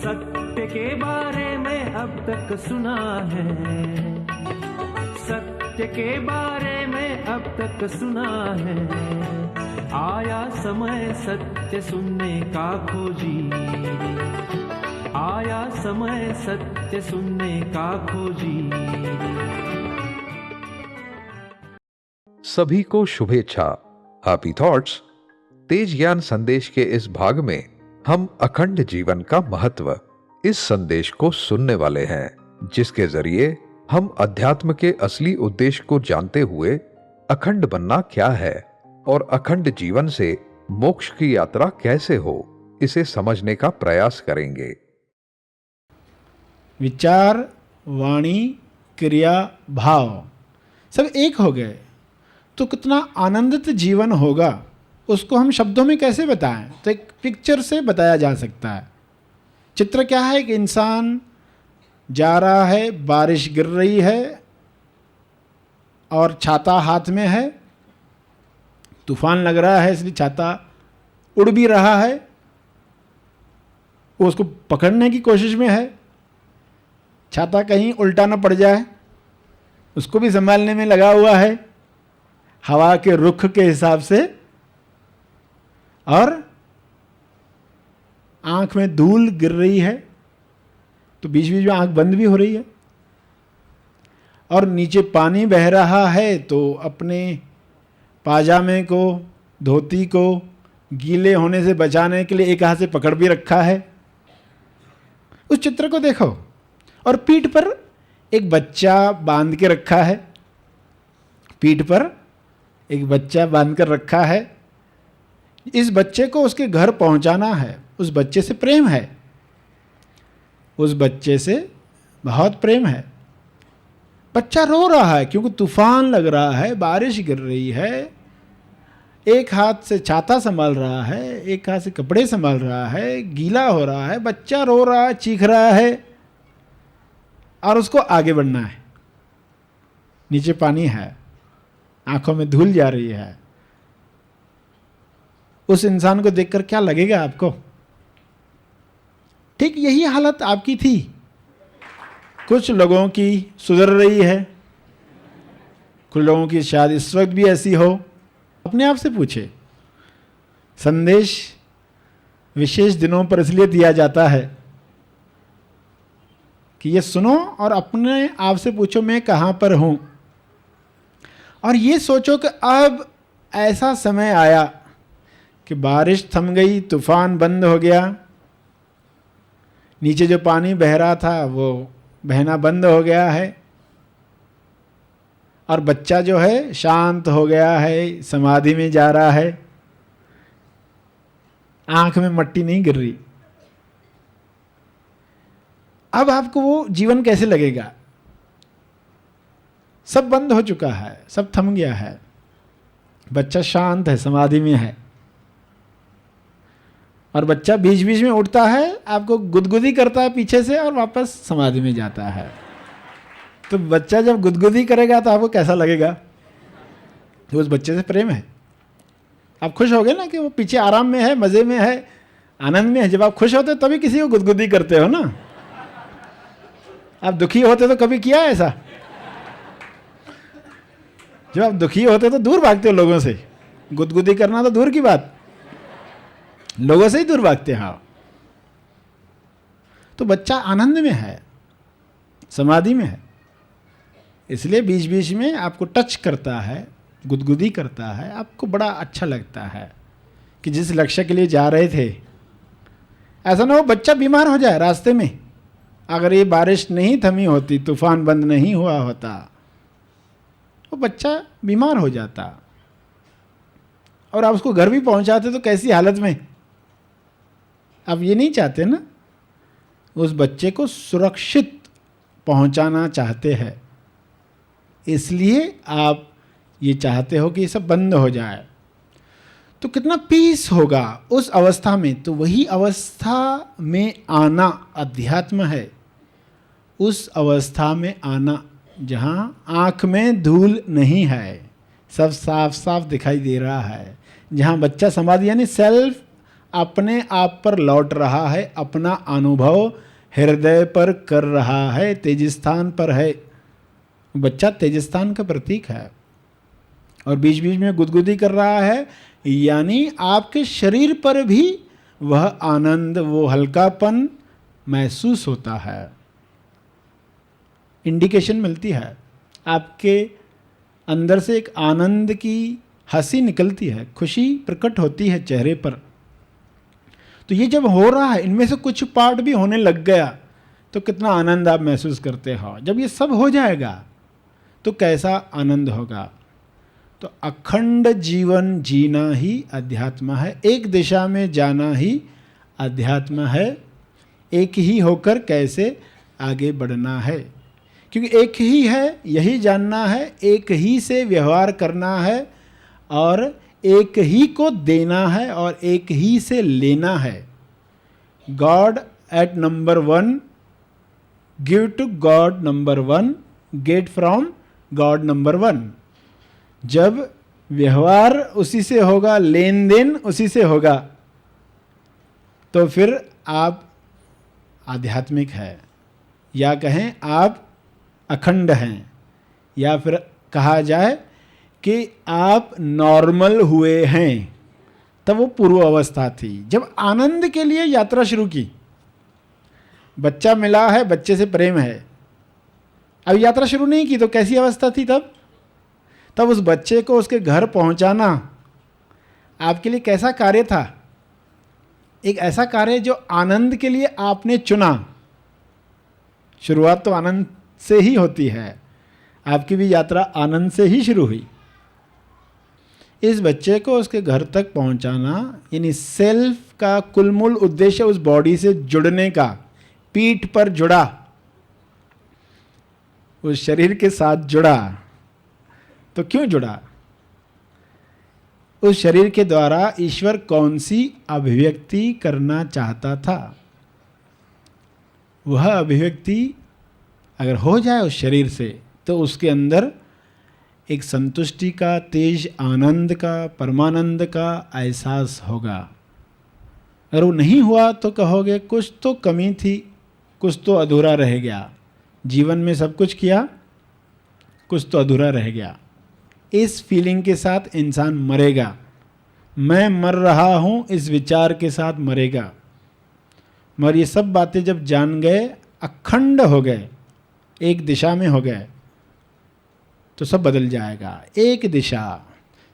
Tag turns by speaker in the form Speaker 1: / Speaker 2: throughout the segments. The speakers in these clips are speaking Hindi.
Speaker 1: सत्य के बारे में अब तक सुना है, सत्य के बारे में अब तक सुना है। आया समय सत्य सुनने का खोजी, आया समय सत्य सुनने का खोजी।
Speaker 2: सभी को शुभेच्छा, हैप्पी थॉट्स। तेज ज्ञान संदेश के इस भाग में हम अखंड जीवन का महत्व इस संदेश को सुनने वाले हैं, जिसके जरिए हम अध्यात्म के असली उद्देश्य को जानते हुए अखंड बनना क्या है और अखंड जीवन से मोक्ष की यात्रा कैसे हो, इसे समझने का प्रयास करेंगे।
Speaker 3: विचार, वाणी, क्रिया, भाव सब एक हो गए तो कितना आनंदित जीवन होगा, उसको हम शब्दों में कैसे बताएं? तो एक पिक्चर से बताया जा सकता है। चित्र क्या है कि इंसान जा रहा है, बारिश गिर रही है और छाता हाथ में है, तूफान लग रहा है इसलिए छाता उड़ भी रहा है, वो उसको पकड़ने की कोशिश में है, छाता कहीं उल्टा न पड़ जाए उसको भी संभालने में लगा हुआ है, हवा के रुख के हिसाब से, और आंख में धूल गिर रही है तो बीच बीच में आंख बंद भी हो रही है, और नीचे पानी बह रहा है तो अपने पाजामे को, धोती को गीले होने से बचाने के लिए एक हाथ से पकड़ भी रखा है। उस चित्र को देखो, और पीठ पर एक बच्चा बांध के रखा है, पीठ पर एक बच्चा बांध कर रखा है। इस बच्चे को उसके घर पहुंचाना है, उस बच्चे से प्रेम है, उस बच्चे से बहुत प्रेम है। बच्चा रो रहा है क्योंकि तूफान लग रहा है, बारिश गिर रही है, एक हाथ से छाता संभाल रहा है, एक हाथ से कपड़े संभाल रहा है, गीला हो रहा है, बच्चा रो रहा है, चीख रहा है, और उसको आगे बढ़ना है। नीचे पानी है, आंखों में धूल जा रही है। उस इंसान को देखकर क्या लगेगा आपको? ठीक यही हालत आपकी थी। कुछ लोगों की सुधर रही है, कुछ लोगों की शायद इस वक्त भी ऐसी हो। अपने आप से पूछे। संदेश विशेष दिनों पर इसलिए दिया जाता है कि ये सुनो और अपने आप से पूछो मैं कहाँ पर हूँ, और ये सोचो कि अब ऐसा समय आया कि बारिश थम गई, तूफान बंद हो गया, नीचे जो पानी बह रहा था वो बहना बंद हो गया है, और बच्चा जो है शांत हो गया है, समाधि में जा रहा है, आंख में मट्टी नहीं गिर रही। अब आपको वो जीवन कैसे लगेगा? सब बंद हो चुका है, सब थम गया है, बच्चा शांत है, समाधि में है, और बच्चा बीच बीच में उठता है, आपको गुदगुदी करता है पीछे से और वापस समाधि में जाता है। तो बच्चा जब गुदगुदी करेगा तो आपको कैसा लगेगा? तो उस बच्चे से प्रेम है, आप खुश हो गए ना कि वो पीछे आराम में है, मज़े में है, आनंद में है। जब आप खुश होते हो तभी किसी को गुदगुदी करते हो ना। आप दुखी होते तो कभी किया ऐसा? जब आप दुखी होते तो दूर भागते हो लोगों से, गुदगुदी करना तो दूर की बात, लोगों से ही दूर भागते हैं। हाँ, तो बच्चा आनंद में है, समाधि में है, इसलिए बीच बीच में आपको टच करता है, गुदगुदी करता है, आपको बड़ा अच्छा लगता है कि जिस लक्ष्य के लिए जा रहे थे। ऐसा ना हो बच्चा बीमार हो जाए रास्ते में। अगर ये बारिश नहीं थमी होती, तूफान बंद नहीं हुआ होता, वो बच्चा बीमार हो जाता, और आप उसको घर भी पहुंचाते तो कैसी हालत में? आप ये नहीं चाहते ना, उस बच्चे को सुरक्षित पहुंचाना चाहते हैं, इसलिए आप ये चाहते हो कि ये सब बंद हो जाए। तो कितना पीस होगा उस अवस्था में। तो वही अवस्था में आना अध्यात्म है, उस अवस्था में आना जहाँ आँख में धूल नहीं है, सब साफ साफ दिखाई दे रहा है, जहाँ बच्चा समाधि यानी सेल्फ अपने आप पर लौट रहा है, अपना अनुभव हृदय पर कर रहा है, तेजस्थान पर है। बच्चा तेजस्थान का प्रतीक है और बीच बीच में गुदगुदी कर रहा है, यानी आपके शरीर पर भी वह आनंद, वो हल्कापन महसूस होता है। इंडिकेशन मिलती है, आपके अंदर से एक आनंद की हंसी निकलती है, खुशी प्रकट होती है चेहरे पर। तो ये जब हो रहा है, इनमें से कुछ पार्ट भी होने लग गया तो कितना आनंद आप महसूस करते हो। जब ये सब हो जाएगा तो कैसा आनंद होगा। तो अखंड जीवन जीना ही अध्यात्म है, एक दिशा में जाना ही अध्यात्म है। एक ही होकर कैसे आगे बढ़ना है, क्योंकि एक ही है, यही जानना है, एक ही से व्यवहार करना है और एक ही को देना है और एक ही से लेना है। God at number 1, give to God number 1, get from God number 1। जब व्यवहार उसी से होगा, लेन देन उसी से होगा, तो फिर आप आध्यात्मिक है, या कहें आप अखंड हैं, या फिर कहा जाए कि आप नॉर्मल हुए हैं। तब वो पूर्व अवस्था थी जब आनंद के लिए यात्रा शुरू की। बच्चा मिला है, बच्चे से प्रेम है, अब यात्रा शुरू नहीं की तो कैसी अवस्था थी तब उस बच्चे को उसके घर पहुंचाना आपके लिए कैसा कार्य था। एक ऐसा कार्य जो आनंद के लिए आपने चुना। शुरुआत तो आनंद से ही होती है, आपकी भी यात्रा आनंद से ही शुरू हुई। इस बच्चे को उसके घर तक पहुंचाना, यानी सेल्फ का कुलमूल उद्देश्य उस बॉडी से जुड़ने का। पीठ पर जुड़ा, उस शरीर के साथ जुड़ा, तो क्यों जुड़ा? उस शरीर के द्वारा ईश्वर कौन सी अभिव्यक्ति करना चाहता था। वह अभिव्यक्ति अगर हो जाए उस शरीर से, तो उसके अंदर एक संतुष्टि का, तेज आनंद का, परमानंद का एहसास होगा। अगर वो नहीं हुआ तो कहोगे कुछ तो कमी थी, कुछ तो अधूरा रह गया। जीवन में सब कुछ किया, कुछ तो अधूरा रह गया। इस फीलिंग के साथ इंसान मरेगा। मैं मर रहा हूँ, इस विचार के साथ मरेगा। मगर ये सब बातें जब जान गए, अखंड हो गए, एक दिशा में हो गए, तो सब बदल जाएगा। एक दिशा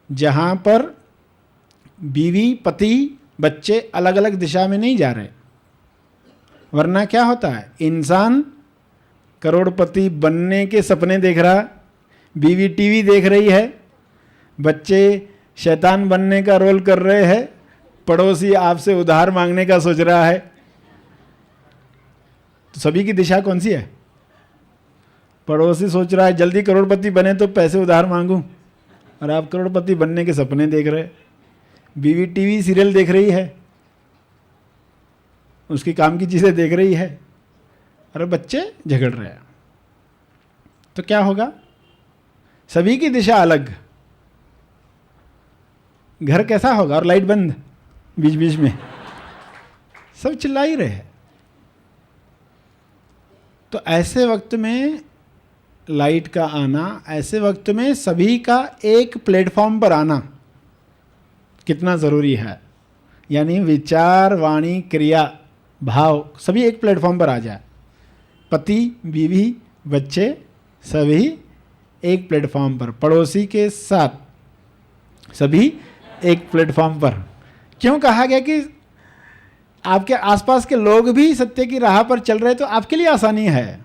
Speaker 3: जहाँ पर बीवी, पति, बच्चे अलग अलग दिशा में नहीं जा रहे। वरना क्या होता है, इंसान करोड़पति बनने के सपने देख रहा, बीवी टीवी देख रही है, बच्चे शैतान बनने का रोल कर रहे हैं, पड़ोसी आपसे उधार मांगने का सोच रहा है। तो सभी की दिशा कौन सी है? पड़ोसी सोच रहा है जल्दी करोड़पति बने तो पैसे उधार मांगूं, और आप करोड़पति बनने के सपने देख रहे। बीवी टीवी सीरियल देख रही है, उसकी काम की चीज़ें देख रही है, और बच्चे झगड़ रहे हैं। तो क्या होगा? सभी की दिशा अलग। घर कैसा होगा? और लाइट बंद बीच बीच में, सब चिल्ला ही रहे हैं। तो ऐसे वक्त में लाइट का आना, ऐसे वक्त में सभी का एक प्लेटफॉर्म पर आना कितना ज़रूरी है। यानी विचार, वाणी, क्रिया, भाव सभी एक प्लेटफॉर्म पर आ जाए। पति, बीवी, बच्चे सभी एक प्लेटफॉर्म पर, पड़ोसी के साथ सभी एक प्लेटफॉर्म पर। क्यों कहा गया कि आपके आसपास के लोग भी सत्य की राह पर चल रहे, तो आपके लिए आसानी है।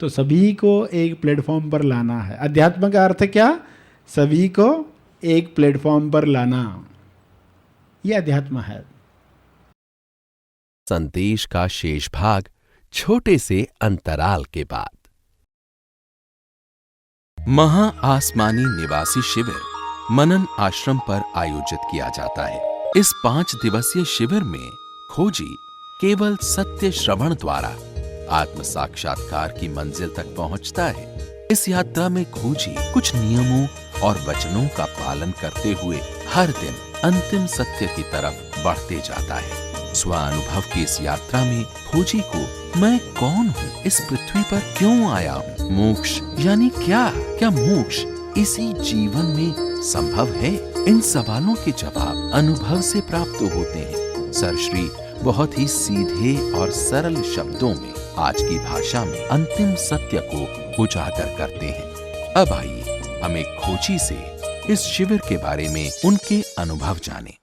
Speaker 3: तो सभी को एक प्लेटफॉर्म पर लाना है। अध्यात्म का अर्थ क्या? सभी को एक प्लेटफॉर्म पर लाना, यह अध्यात्म है।
Speaker 4: संदेश का शेष भाग छोटे से अंतराल के बाद। महा आसमानी निवासी शिविर मनन आश्रम पर आयोजित किया जाता है। इस 5 दिवसीय शिविर में खोजी केवल सत्य श्रवण द्वारा आत्म साक्षात्कार की मंजिल तक पहुंचता है। इस यात्रा में खोजी कुछ नियमों और वचनों का पालन करते हुए हर दिन अंतिम सत्य की तरफ बढ़ते जाता है। स्वानुभव की इस यात्रा में खोजी को मैं कौन हूँ, इस पृथ्वी पर क्यों आया हूँ, मोक्ष यानी क्या मोक्ष इसी जीवन में संभव है? इन सवालों के जवाब अनुभव से प्राप्त होते हैं। सरश्री बहुत ही सीधे और सरल शब्दों में आज की भाषा में अंतिम सत्य को उजागर करते हैं। अब आइए हम एक खोजी से इस शिविर के बारे में उनके अनुभव जानें।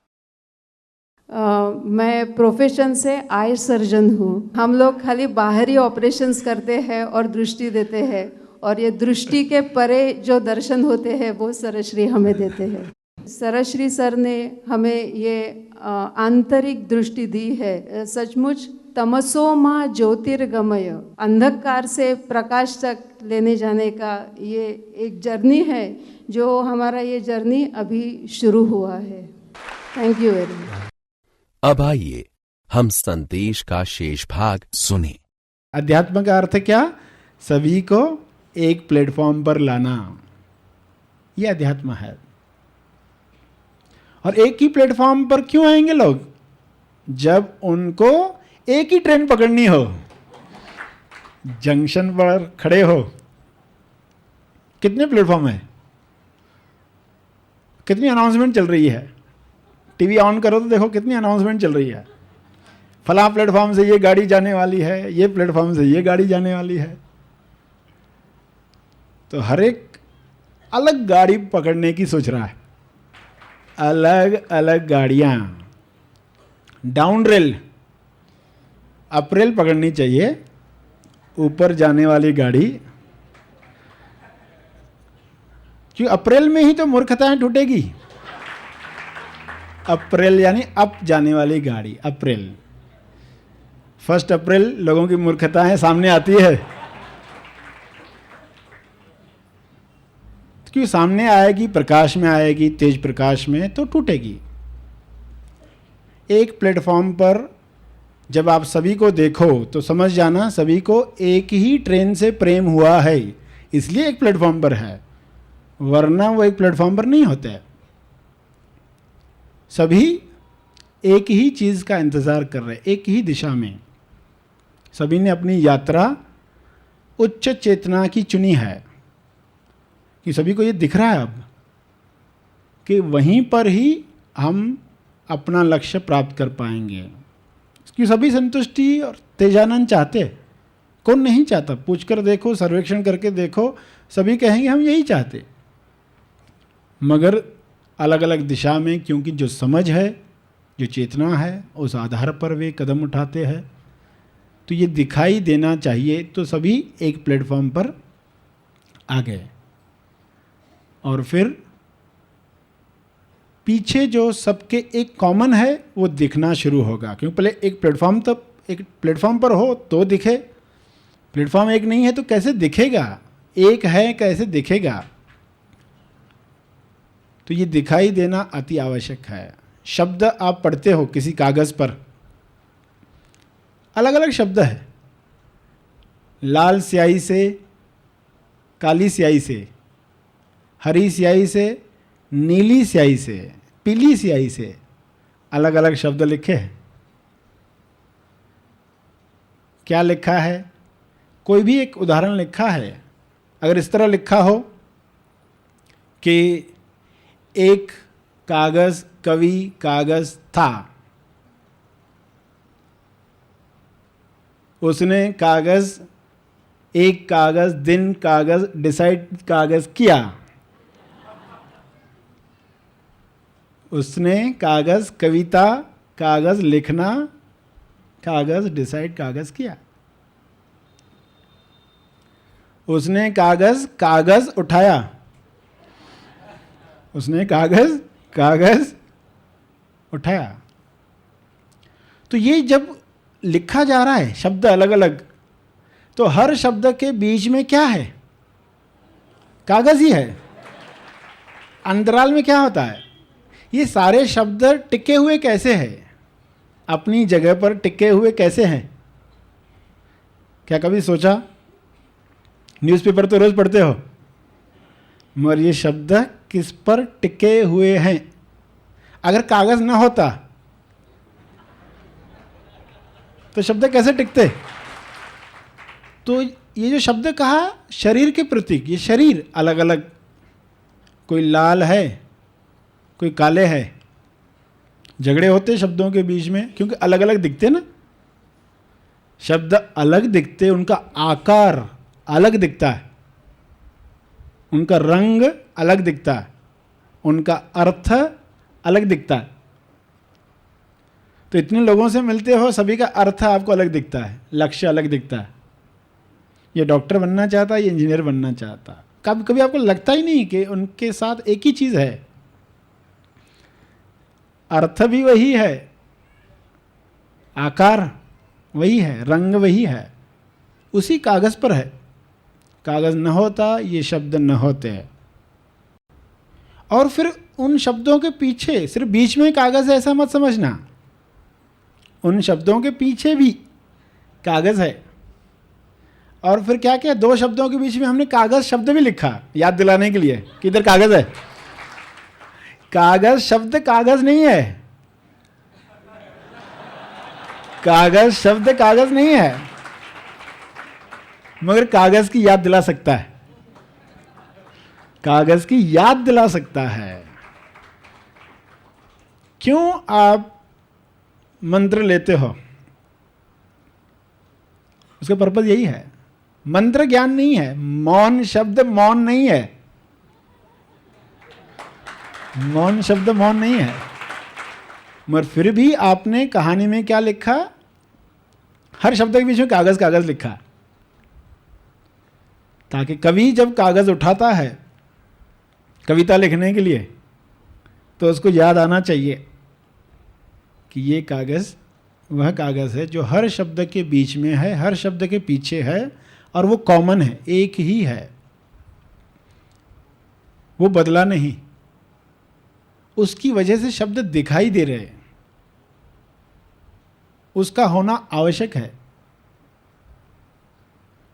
Speaker 5: मैं प्रोफेशन से आई सर्जन हूँ। हम लोग खाली बाहरी ऑपरेशंस करते हैं और दृष्टि देते हैं, और ये दृष्टि के परे जो दर्शन होते हैं वो सरश्री हमें देते हैं। सरश्री सर ने हमें ये आंतरिक दृष्टि दी है। सचमुच तमसो माँ ज्योतिर्गमय, अंधकार से प्रकाश तक लेने जाने का ये एक जर्नी है, जो हमारा ये जर्नी अभी शुरू हुआ है। Thank you very much.
Speaker 4: अब आइए हम संदेश का शेष भाग सुने।
Speaker 3: अध्यात्म का अर्थ क्या? सभी को एक प्लेटफॉर्म पर लाना, यह अध्यात्म है। और एक ही प्लेटफॉर्म पर क्यों आएंगे लोग? जब उनको एक ही ट्रेन पकड़नी हो, जंक्शन पर खड़े हो। कितने प्लेटफॉर्म है? कितनी अनाउंसमेंट चल रही है? टीवी ऑन करो तो देखो कितनी अनाउंसमेंट चल रही है। फलां प्लेटफॉर्म से ये गाड़ी जाने वाली है, ये प्लेटफॉर्म से ये गाड़ी जाने वाली है। तो हर एक अलग गाड़ी पकड़ने की सोच रहा है, अलग अलग गाड़ियां। डाउन रेल, अप रेल पकड़नी चाहिए, ऊपर जाने वाली गाड़ी। क्यों? अप्रैल में ही तो मूर्खताएं टूटेगी। अप्रैल यानी अप जाने वाली गाड़ी, अप्रैल। 1 अप्रैल लोगों की मूर्खताएं सामने आती है। क्यों? सामने आएगी, प्रकाश में आएगी, तेज प्रकाश में, तो टूटेगी। एक प्लेटफॉर्म पर जब आप सभी को देखो तो समझ जाना सभी को एक ही ट्रेन से प्रेम हुआ है, इसलिए एक प्लेटफॉर्म पर है, वरना वो एक प्लेटफॉर्म पर नहीं होते। सभी एक ही चीज़ का इंतज़ार कर रहे, एक ही दिशा में। सभी ने अपनी यात्रा उच्च चेतना की चुनी है, कि सभी को ये दिख रहा है अब कि वहीं पर ही हम अपना लक्ष्य प्राप्त कर पाएंगे। कि सभी संतुष्टि और तेजानंद चाहते, कौन नहीं चाहता? पूछ कर देखो, सर्वेक्षण करके देखो, सभी कहेंगे हम यही चाहते, मगर अलग अलग दिशा में, क्योंकि जो समझ है, जो चेतना है, उस आधार पर वे कदम उठाते हैं। तो ये दिखाई देना चाहिए, तो सभी एक प्लेटफॉर्म पर आ गए। और फिर पीछे जो सबके एक कॉमन है वो दिखना शुरू होगा। क्योंकि पहले एक प्लेटफॉर्म पर हो तो दिखे, प्लेटफॉर्म एक नहीं है तो कैसे दिखेगा? एक है कैसे दिखेगा? तो ये दिखाई देना अति आवश्यक है। शब्द आप पढ़ते हो किसी कागज़ पर, अलग अलग शब्द है, लाल स्याही से, काली स्याही से, हरी स्याही से, नीली स्याही से, पीली स्याही से, अलग अलग शब्द लिखे हैं। क्या लिखा है? कोई भी एक उदाहरण लिखा है। अगर इस तरह लिखा हो कि एक कागज़ कवि कागज़ था, उसने कागज़, एक कागज़, दिन कागज़, डिसाइड कागज़ किया, उसने कागज़, कविता, कागज़, लिखना, कागज़, डिसाइड कागज़ किया। उसने कागज़ उठाया, उसने कागज़ उठाया। तो ये जब लिखा जा रहा है शब्द अलग अलग, तो हर शब्द के बीच में क्या है? कागज़ ही है। अंतराल में क्या होता है? ये सारे शब्द टिके हुए कैसे हैं? अपनी जगह पर टिके हुए कैसे हैं? क्या कभी सोचा? न्यूज़पेपर तो रोज़ पढ़ते हो, मगर ये शब्द किस पर टिके हुए हैं? अगर कागज न होता तो शब्द कैसे टिकते? तो ये जो शब्द कहा शरीर के प्रतीक, ये शरीर अलग अलग, कोई लाल है कोई काले है। झगड़े होते शब्दों के बीच में क्योंकि अलग अलग दिखते ना, शब्द अलग दिखते, उनका आकार अलग दिखता है, उनका रंग अलग दिखता है, उनका अर्थ अलग दिखता है। तो इतने लोगों से मिलते हो, सभी का अर्थ आपको अलग दिखता है, लक्ष्य अलग दिखता है। ये डॉक्टर बनना चाहता है, ये इंजीनियर बनना चाहता है। कभी कभी आपको लगता ही नहीं कि उनके साथ एक ही चीज़ है, अर्थ भी वही है, आकार वही है, रंग वही है, उसी कागज पर है। कागज न होता ये शब्द न होते हैं। और फिर उन शब्दों के पीछे सिर्फ बीच में कागज है ऐसा मत समझना, उन शब्दों के पीछे भी कागज है। और फिर क्या क्या, दो शब्दों के बीच में हमने कागज शब्द भी लिखा याद दिलाने के लिए कि इधर कागज है। कागज शब्द कागज नहीं है, कागज शब्द कागज नहीं है, मगर कागज की याद दिला सकता है, कागज की याद दिला सकता है। क्यों आप मंत्र लेते हो? उसका पर्पज यही है। मंत्र ज्ञान नहीं है, मौन शब्द मौन नहीं है, मौन शब्द मौन नहीं है। मगर फिर भी आपने कहानी में क्या लिखा? हर शब्द के बीच में कागज कागज लिखा, ताकि कवि जब कागज उठाता है कविता लिखने के लिए तो उसको याद आना चाहिए कि ये कागज वह कागज है जो हर शब्द के बीच में है, हर शब्द के पीछे है, और वो कॉमन है, एक ही है, वो बदला नहीं। उसकी वजह से शब्द दिखाई दे रहे हैं, उसका होना आवश्यक है।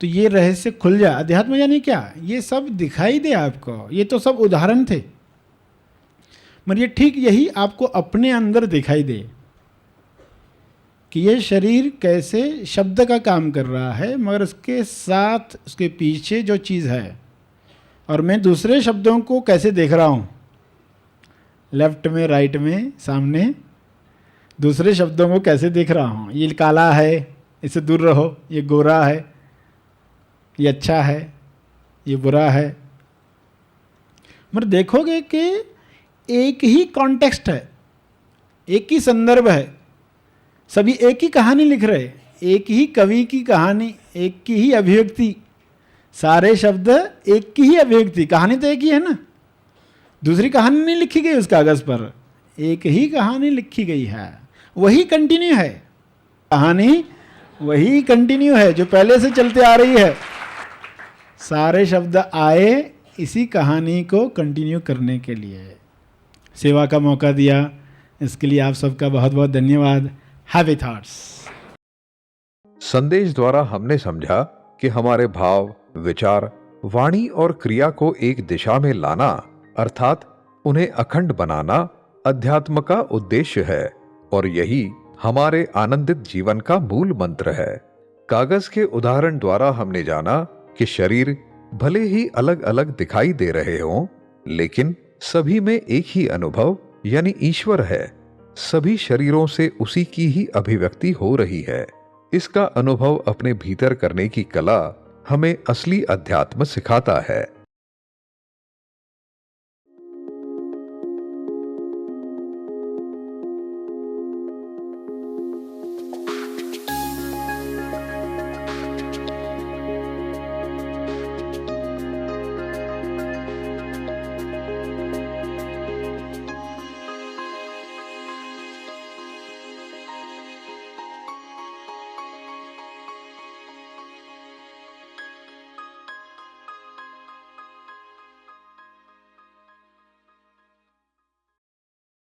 Speaker 3: तो ये रहस्य खुल जाए। अध्यात्म यानी क्या? ये सब दिखाई दे आपको, ये तो सब उदाहरण थे, मगर ये ठीक यही आपको अपने अंदर दिखाई दे कि ये शरीर कैसे शब्द का काम कर रहा है, मगर उसके साथ उसके पीछे जो चीज़ है, और मैं दूसरे शब्दों को कैसे देख रहा हूँ, लेफ्ट में, राइट में, सामने दूसरे शब्दों को कैसे देख रहा हूँ। ये काला है, इससे दूर रहो, ये गोरा है, ये अच्छा है, ये बुरा है। मगर देखोगे कि एक ही कॉन्टेक्स्ट है, एक ही संदर्भ है, सभी एक ही कहानी लिख रहे, एक ही कवि की कहानी, एक की ही अभिव्यक्ति, सारे शब्द एक की ही अभिव्यक्ति, कहानी तो एक ही है ना, दूसरी कहानी नहीं लिखी गई उस कागज पर, एक ही कहानी लिखी गई है, वही कंटिन्यू है, कहानी वही कंटिन्यू है जो पहले से चलते आ रही है। सारे शब्द आए इसी कहानी को कंटिन्यू करने के लिए। सेवा का मौका दिया, इसके लिए आप सबका बहुत बहुत धन्यवाद। Happy thoughts.
Speaker 2: संदेश द्वारा हमने समझा कि हमारे भाव, विचार, वाणी और क्रिया को एक दिशा में लाना अर्थात उन्हें अखंड बनाना अध्यात्म का उद्देश्य है, और यही हमारे आनंदित जीवन का मूल मंत्र है। कागज के उदाहरण द्वारा हमने जाना कि शरीर भले ही अलग अलग दिखाई दे रहे हों, लेकिन सभी में एक ही अनुभव यानी ईश्वर है। सभी शरीरों से उसी की ही अभिव्यक्ति हो रही है। इसका अनुभव अपने भीतर करने की कला हमें असली अध्यात्म सिखाता है।